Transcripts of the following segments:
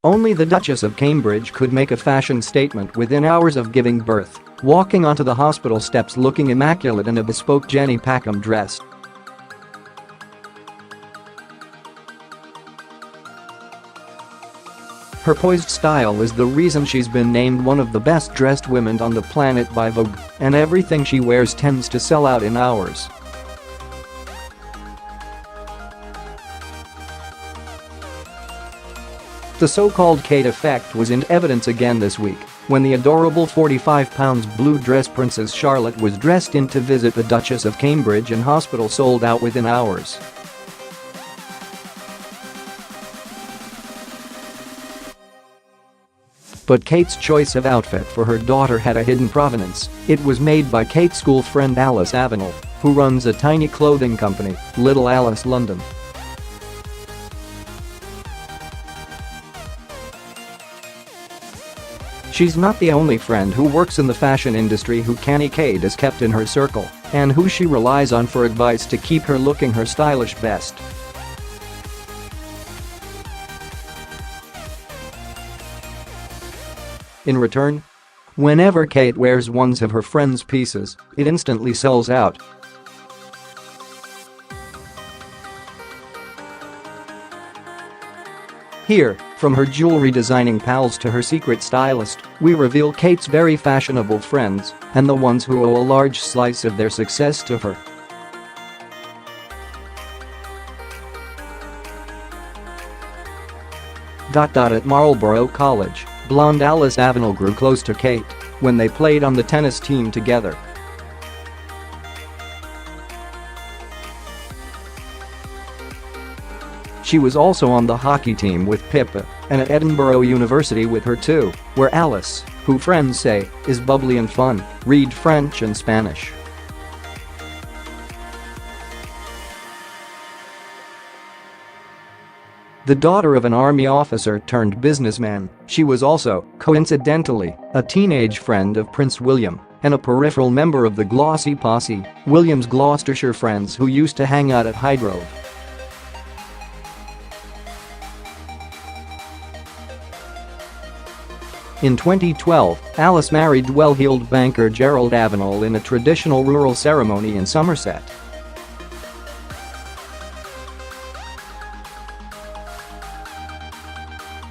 Only the Duchess of Cambridge could make a fashion statement within hours of giving birth, walking onto the hospital steps looking immaculate in a bespoke Jenny Packham dress. Her poised style is the reason she's been named one of the best-dressed women on the planet by Vogue, and everything she wears tends to sell out in hours. The so-called Kate effect was in evidence again this week, when the adorable 45-pound blue dress Princess Charlotte was dressed in to visit the Duchess of Cambridge and hospital sold out within hours. But Kate's choice of outfit for her daughter had a hidden provenance. It was made by Kate's school friend Alice Avenel, who runs a tiny clothing company, Little Alice London. She's not the only friend who works in the fashion industry who Canny Kate has kept in her circle, and who she relies on for advice to keep her looking her stylish best. In return, whenever Kate wears one of her friend's pieces, it instantly sells out. Here, from her jewelry designing pals to her secret stylist, we reveal Kate's very fashionable friends and the ones who owe a large slice of their success to her. At Marlborough College, blonde Alice Avenel grew close to Kate when they played on the tennis team together. She was also on the hockey team with Pippa and at Edinburgh University with her too, where Alice, who friends say is bubbly and fun, read French and Spanish. The daughter of an army officer turned businessman, she was also, coincidentally, a teenage friend of Prince William and a peripheral member of the Glossy Posse, William's Gloucestershire friends who used to hang out at Highgrove. In 2012, Alice married well-heeled banker Gerald Avenel in a traditional rural ceremony in Somerset.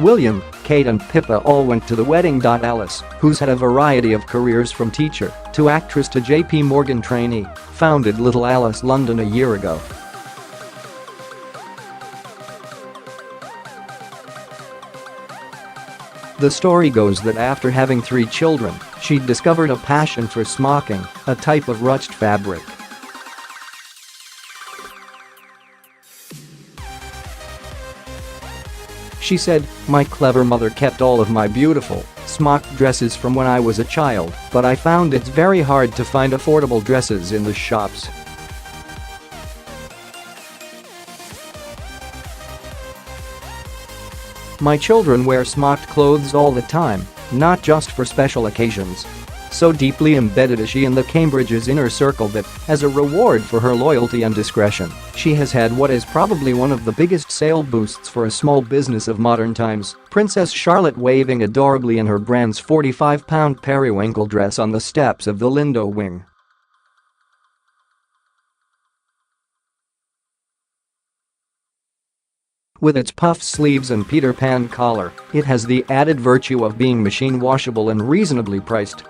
William, Kate and Pippa all went to the wedding.Alice, who's had a variety of careers from teacher to actress to JP Morgan trainee, founded Little Alice London a year ago. The story goes that after having 3 children, she discovered a passion for smocking, a type of ruched fabric. She said, "My clever mother kept all of my beautiful, smocked dresses from when I was a child, but I found it's very hard to find affordable dresses in the shops. My children wear smocked clothes all the time, not just for special occasions." So deeply embedded is she in the Cambridge's inner circle that, as a reward for her loyalty and discretion, she has had what is probably one of the biggest sale boosts for a small business of modern times, Princess Charlotte waving adorably in her brand's 45-pound periwinkle dress on the steps of the Lindo wing. With its puff sleeves and Peter Pan collar, it has the added virtue of being machine washable and reasonably priced.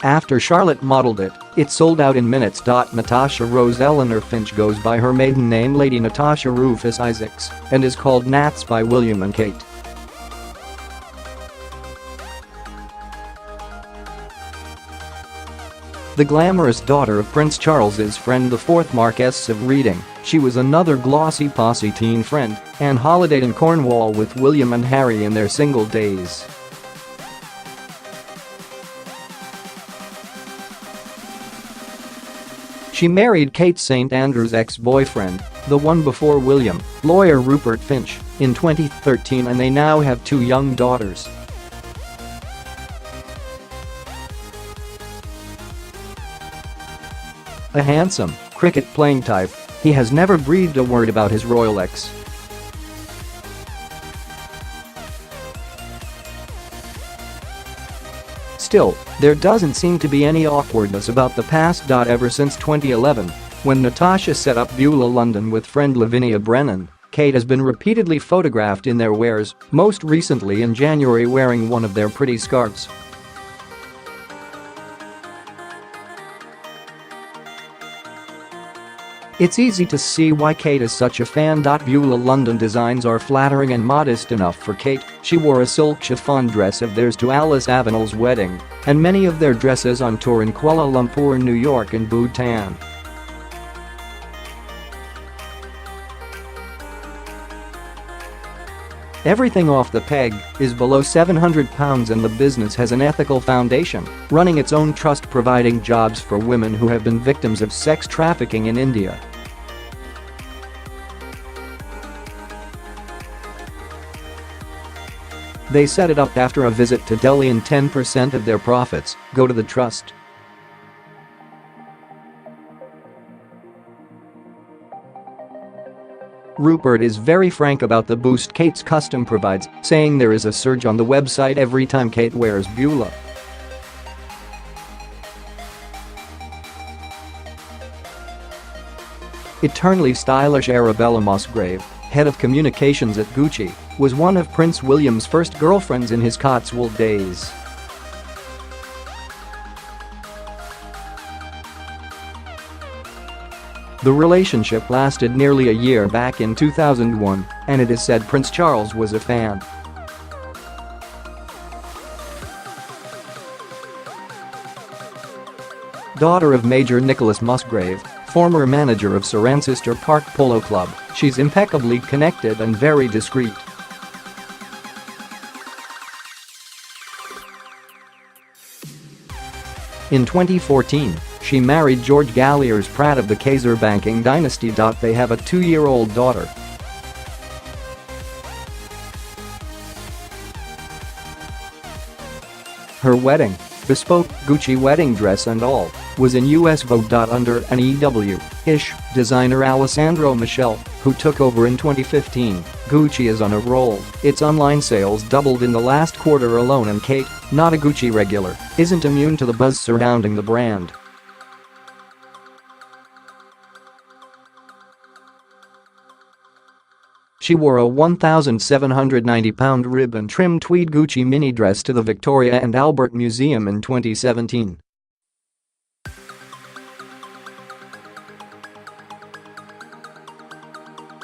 After Charlotte modeled it, it sold out in minutes. Natasha Rose Eleanor Finch goes by her maiden name Lady Natasha Rufus Isaacs and is called Nats by William and Kate. The glamorous daughter of Prince Charles's friend the 4th Marquess of Reading, she was another Glossy Posse teen friend and holidayed in Cornwall with William and Harry in their single days. She married Kate St Andrew's ex-boyfriend, the one before William, lawyer Rupert Finch, in 2013 and they now have 2 young daughters. A handsome, cricket-playing type, he has never breathed a word about his royal ex. Still, there doesn't seem to be any awkwardness about the past. Ever since 2011, when Natasha set up Beulah London with friend Lavinia Brennan, Kate has been repeatedly photographed in their wares, most recently in January wearing one of their pretty scarves. It's easy to see why Kate is such a fan. Beulah London designs are flattering and modest enough for Kate. She wore a silk chiffon dress of theirs to Alice Avenel's wedding, and many of their dresses on tour in Kuala Lumpur, New York and Bhutan. Everything off the peg is below £700 and the business has an ethical foundation, running its own trust providing jobs for women who have been victims of sex trafficking in India. They set it up after a visit to Delhi and 10% of their profits go to the trust. Rupert is very frank about the boost Kate's custom provides, saying there is a surge on the website every time Kate wears Beulah. Eternally stylish Arabella Musgrave, head of communications at Gucci, was one of Prince William's first girlfriends in his Cotswold days. The relationship lasted nearly a year back in 2001, and it is said Prince Charles was a fan. Daughter of Major Nicholas Musgrave, former manager of Cirencester Park Polo Club, she's impeccably connected and very discreet. In 2014, she married George Galliers Pratt of the Kaiser banking dynasty. They have a 2-year-old daughter. Her wedding, bespoke Gucci wedding dress and all, was in US Vogue. Under an EW-ish designer Alessandro Michele, who took over in 2015, Gucci is on a roll. Its online sales doubled in the last quarter alone and Kate, not a Gucci regular, isn't immune to the buzz surrounding the brand. She wore a £1,790 ribbon-trimmed tweed Gucci mini dress to the Victoria and Albert Museum in 2017.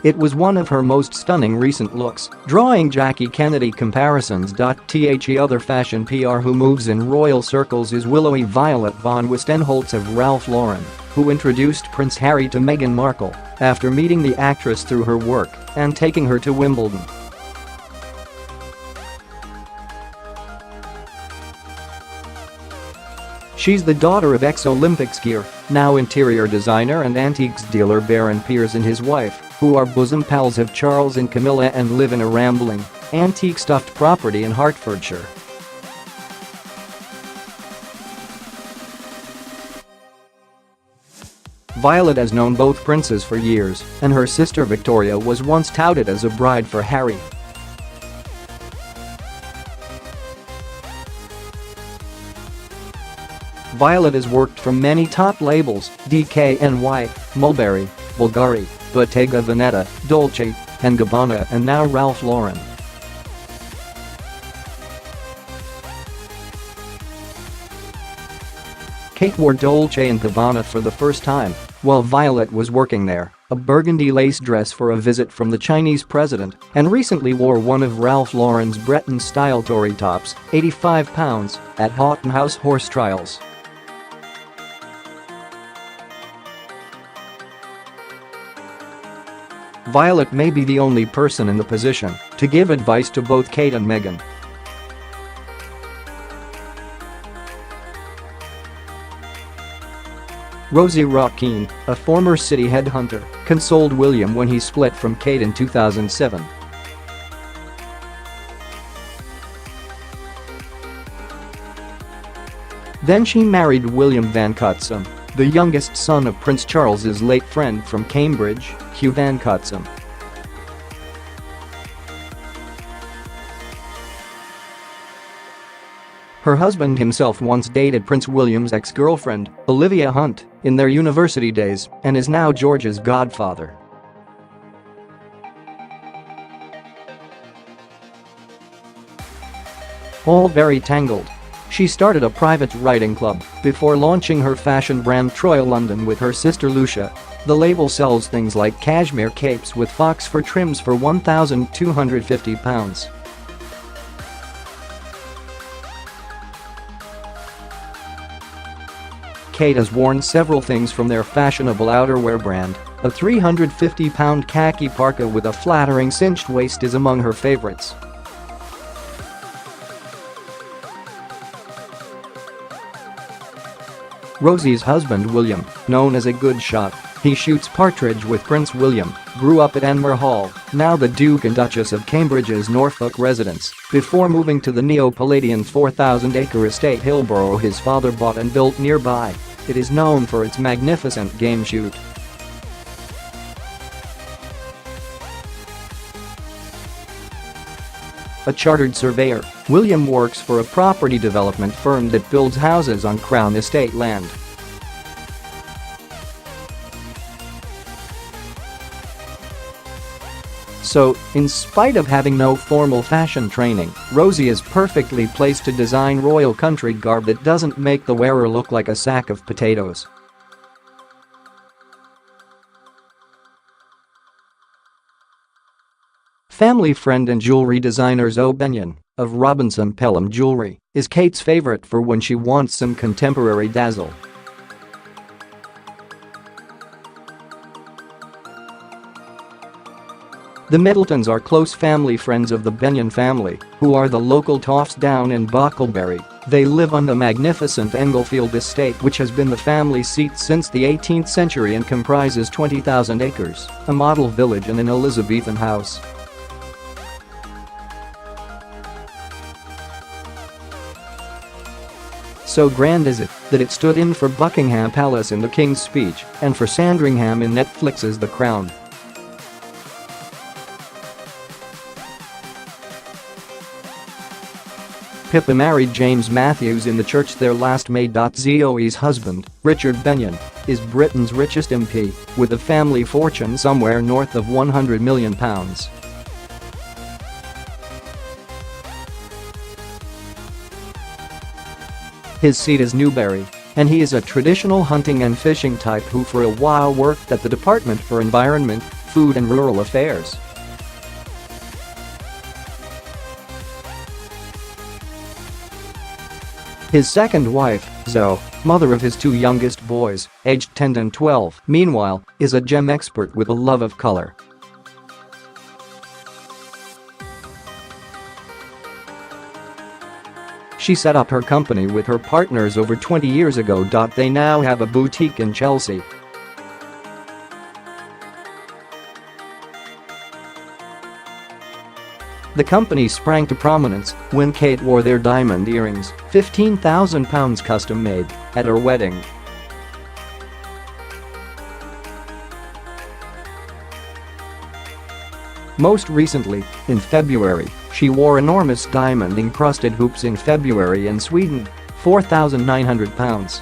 It was one of her most stunning recent looks, drawing Jackie Kennedy comparisons. The other fashion PR who moves in royal circles is willowy Violet von Westenholz of Ralph Lauren, who introduced Prince Harry to Meghan Markle after meeting the actress through her work and taking her to Wimbledon. She's the daughter of ex-Olympic skier, now interior designer and antiques dealer Baron Piers and his wife, who are bosom pals of Charles and Camilla and live in a rambling, antique stuffed property in Hertfordshire. Violet has known both princes for years, and her sister Victoria was once touted as a bride for Harry. Violet has worked for many top labels: DKNY, Mulberry, Bulgari, Bottega Veneta, Dolce & Gabbana and now Ralph Lauren. Kate wore Dolce & Gabbana for the first time while Violet was working there, a burgundy lace dress for a visit from the Chinese president, and recently wore one of Ralph Lauren's Breton-style Tory tops, £85, at Houghton House horse trials. Violet may be the only person in the position to give advice to both Kate and Meghan. Rosie Rockeen, a former city headhunter, consoled William when he split from Kate in 2007. Then she married William Van Cutsum, the youngest son of Prince Charles's late friend from Cambridge, Hugh Van Cutsem. Her husband himself once dated Prince William's ex-girlfriend, Olivia Hunt, in their university days and is now George's godfather. All very tangled. She started a private writing club before launching her fashion brand Troy London with her sister Lucia. The label sells things like cashmere capes with fox fur trims for £1,250. Kate has worn several things from their fashionable outerwear brand. A £350 khaki parka with a flattering cinched waist is among her favorites. Rosie's husband William, known as a good shot, he shoots partridge with Prince William, grew up at Edinburgh Hall, now the Duke and Duchess of Cambridge's Norfolk residence, before moving to the neo-Palladian 4,000-acre estate Hillborough his father bought and built nearby. It is known for its magnificent game shoot. A chartered surveyor, William works for a property development firm that builds houses on Crown Estate land. So, in spite of having no formal fashion training, Rosie is perfectly placed to design royal country garb that doesn't make the wearer look like a sack of potatoes. Family friend and jewelry designer Zoe Benyon, of Robinson Pelham Jewelry, is Kate's favorite for when she wants some contemporary dazzle. The Middletons are close family friends of the Benyon family, who are the local toffs down in Bucklebury. They live on the magnificent Englefield estate, which has been the family seat since the 18th century and comprises 20,000 acres, a model village and an Elizabethan house. So grand is it that it stood in for Buckingham Palace in The King's Speech and for Sandringham in Netflix's The Crown. Pippa married James Matthews in the church their last maid. Zoe's husband, Richard Benyon, is Britain's richest MP, with a family fortune somewhere north of £100 million. His seat is Newbury, and he is a traditional hunting and fishing type who for a while worked at the Department for Environment, Food and Rural Affairs. His second wife, Zoe, mother of his two youngest boys, aged 10 and 12, meanwhile, is a gem expert with a love of color. She set up her company with her partners over 20 years ago. They now have a boutique in Chelsea. The company sprang to prominence when Kate wore their diamond earrings, £15,000 custom-made, at her wedding. Most recently, in February, she wore enormous diamond-encrusted hoops in February in Sweden, £4,900.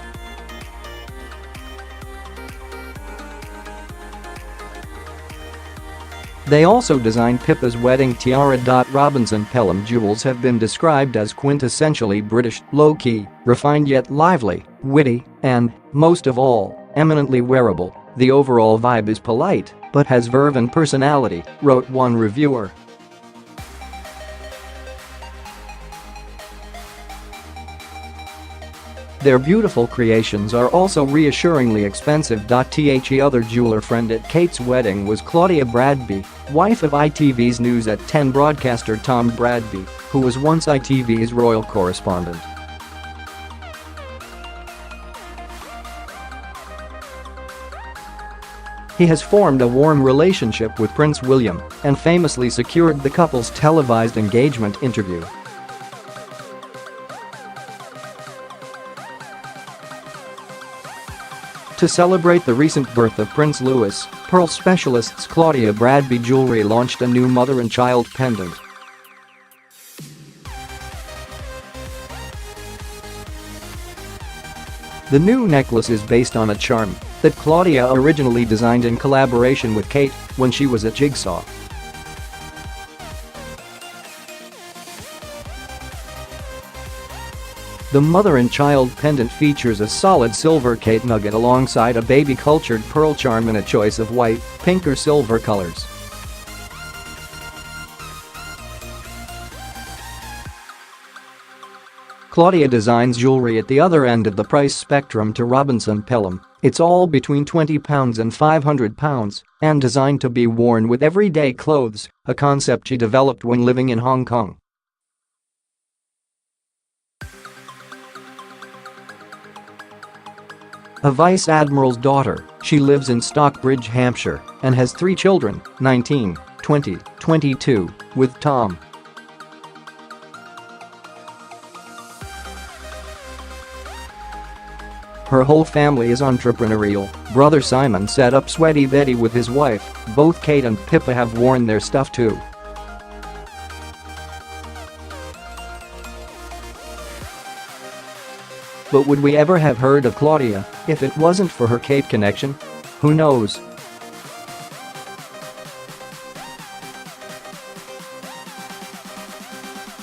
They also designed Pippa's wedding tiara. Robinson Pelham jewels have been described as quintessentially British, low-key, refined yet lively, witty, and, most of all, eminently wearable. The overall vibe is polite, but has verve and personality, wrote one reviewer. Their beautiful creations are also reassuringly expensive. The other jeweler friend at Kate's wedding was Claudia Bradby, wife of ITV's News at 10 broadcaster Tom Bradby, who was once ITV's royal correspondent. He has formed a warm relationship with Prince William and famously secured the couple's televised engagement interview. To celebrate the recent birth of Prince Louis, pearl specialists Claudia Bradby Jewelry launched a new mother and child pendant. The new necklace is based on a charm that Claudia originally designed in collaboration with Kate when she was at Jigsaw. The mother and child pendant features a solid silver Kate nugget alongside a baby cultured pearl charm in a choice of white, pink or silver colors. Claudia designs jewelry at the other end of the price spectrum to Robinson Pelham. It's all between £20 and £500 and designed to be worn with everyday clothes, a concept she developed when living in Hong Kong. A vice admiral's daughter, she lives in Stockbridge, Hampshire, and has 3 children, 19, 20, 22, with Tom. Her whole family is entrepreneurial. Brother Simon set up Sweaty Betty with his wife. Both Kate and Pippa have worn their stuff too. But would we ever have heard of Claudia if it wasn't for her Kate connection? Who knows?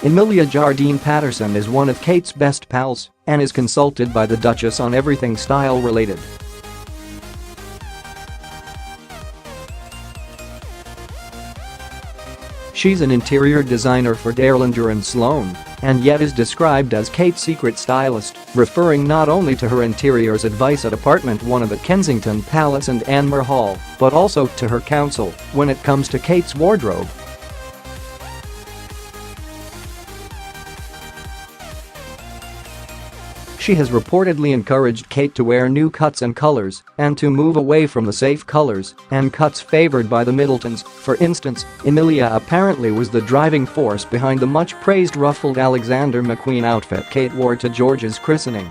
Emilia Jardine Patterson is one of Kate's best pals and is consulted by the Duchess on everything style related. She's an interior designer for Dairlander & Sloane and yet is described as Kate's secret stylist, referring not only to her interiors advice at Apartment 1 of the Kensington Palace and Anmer Hall, but also to her counsel when it comes to Kate's wardrobe. She has reportedly encouraged Kate to wear new cuts and colors and to move away from the safe colors and cuts favored by the Middletons. For instance, Emilia apparently was the driving force behind the much-praised ruffled Alexander McQueen outfit Kate wore to George's christening.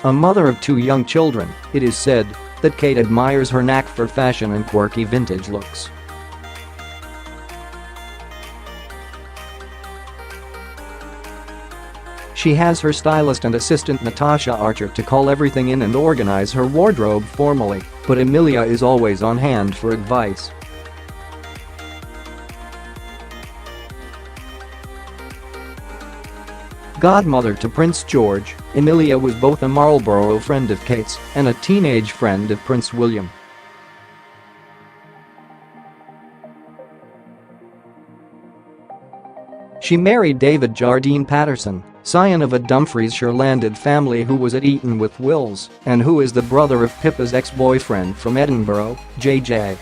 A mother of 2 young children, it is said that Kate admires her knack for fashion and quirky vintage looks. She has her stylist and assistant Natasha Archer to call everything in and organize her wardrobe formally, but Emilia is always on hand for advice. Godmother to Prince George, Emilia was both a Marlborough friend of Kate's and a teenage friend of Prince William. She married David Jardine Patterson, scion of a Dumfriesshire landed family who was at Eton with Wills and who is the brother of Pippa's ex-boyfriend from Edinburgh, J.J.